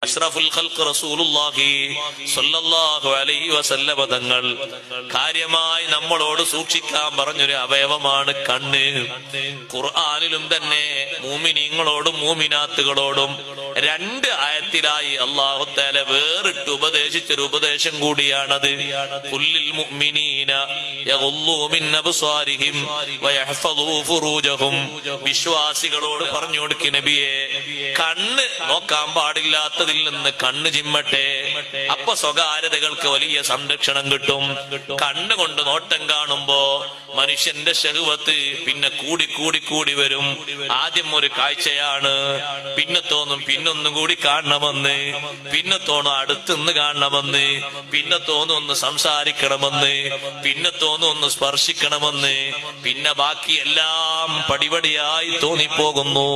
അഷ്റഫുൽ ഖൽഖ് റസൂലുള്ളാഹി സ്വല്ലല്ലാഹു അലൈഹി വസല്ലം തങ്ങൾ കാര്യമായി നമ്മളോട് സൂക്ഷിക്കാൻ പറഞ്ഞൊരു അവയവമാണ് കണ്ണ്. ഖുർആനിലും തന്നെ മുഅ്മിനീങ്ങളോടും മുഅ്മിനാത്തുകളോടും രണ്ട് ആയത്തിലായി അല്ലാഹു തആല വേറിട്ട് ഉപദേശിച്ചൊരു ഉപദേശം കൂടിയാണത്. ഖുല്ലിൽ മുഅ്മിനീന യഗുല്ലൂ മിൻ അബ്സാരിഹിം വയഹ്ഫദൂ ഫുറൂജഹും. വിശ്വാസികളോട് പറഞ്ഞു കൊടുക്ക് നബിയെ, കണ്ണ് നോക്കാൻ പാടില്ലാത്ത നിന്ന് കണ്ണ് ചിമ്മട്ടെ. അപ്പൊ സ്വകാര്യതകൾക്ക് വലിയ സംരക്ഷണം കിട്ടും. കണ്ണുകൊണ്ട് നോട്ടം കാണുമ്പോ മനുഷ്യന്റെ ശഹ്വത്ത് പിന്നെ കൂടി കൂടി കൂടി വരും. ആദ്യം ഒരു കാഴ്ചയാണ്, പിന്നെ തോന്നും പിന്നൊന്നും കൂടി കാണണമെന്ന്, പിന്നെ തോന്നും അടുത്തുനിന്ന് കാണണമെന്ന്, പിന്നെ തോന്നും ഒന്ന് സംസാരിക്കണമെന്ന്, പിന്നെ തോന്നും ഒന്ന് സ്പർശിക്കണമെന്ന്, പിന്നെ ബാക്കി എല്ലാം പടിപടിയായി തോന്നിപ്പോകുന്നു.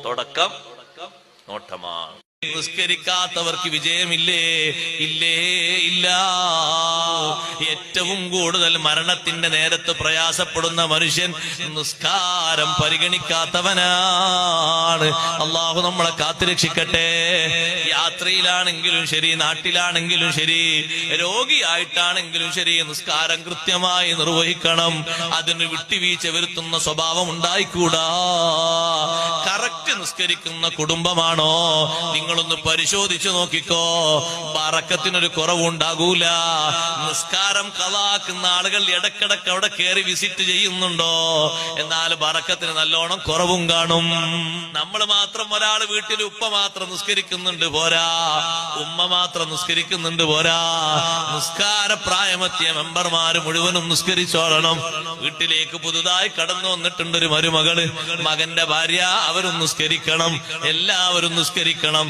തുടക്കം നോട്ടമാണ്. നിസ്കരിക്കാത്തവർക്ക് വിജയമില്ലേ? ഇല്ലേ, ഇല്ല. ഏറ്റവും കൂടുതൽ മരണത്തിന്റെ നേരത്ത് പ്രയാസപ്പെടുന്ന മനുഷ്യൻ നിസ്കാരം പരിഗണിക്കാത്തവനാണ്. അള്ളാഹു നമ്മളെ കാത്തുരക്ഷിക്കട്ടെ. യാത്രയിലാണെങ്കിലും ശരി, നാട്ടിലാണെങ്കിലും ശരി, രോഗിയായിട്ടാണെങ്കിലും ശരി, നിസ്കാരം കൃത്യമായി നിർവഹിക്കണം. അതിന് വിട്ടുവീഴ്ച വരുത്തുന്ന സ്വഭാവം ഉണ്ടായിക്കൂടാ. കറക്റ്റ് നിസ്കരിക്കുന്ന കുടുംബമാണോ? നിങ്ങളൊന്ന് പരിശോധിച്ചു നോക്കിക്കോ. ബറക്കത്തിനൊരു കുറവുണ്ടാകൂല. നിസ്കാരം കളാക്കുന്ന ആളുകൾ ഇടക്കിടക്ക് അവിടെ കയറി വിസിറ്റ് ചെയ്യുന്നുണ്ടോ? എന്നാൽ ബറക്കത്തിന് നല്ലോണം കുറവും കാണും. നമ്മൾ മാത്രം, ഒരാൾ വീട്ടിൽ ഉപ്പ മാത്രം നിസ്കരിക്കുന്നുണ്ട് പോരാ, ഉമ്മ മാത്രം നിസ്കരിക്കുന്നുണ്ട് പോരാ. നിസ്കാര പ്രായമെത്തിയ മെമ്പർമാര് മുഴുവനും നിസ്കരിച്ചോളണം. വീട്ടിലേക്ക് പുതുതായി കടന്നു വന്നിട്ടുണ്ട് ഒരു മരുമകള്, മകന്റെ ഭാര്യ, അവരും നിസ്കരിക്കണം. എല്ലാവരും നിസ്കരിക്കണം.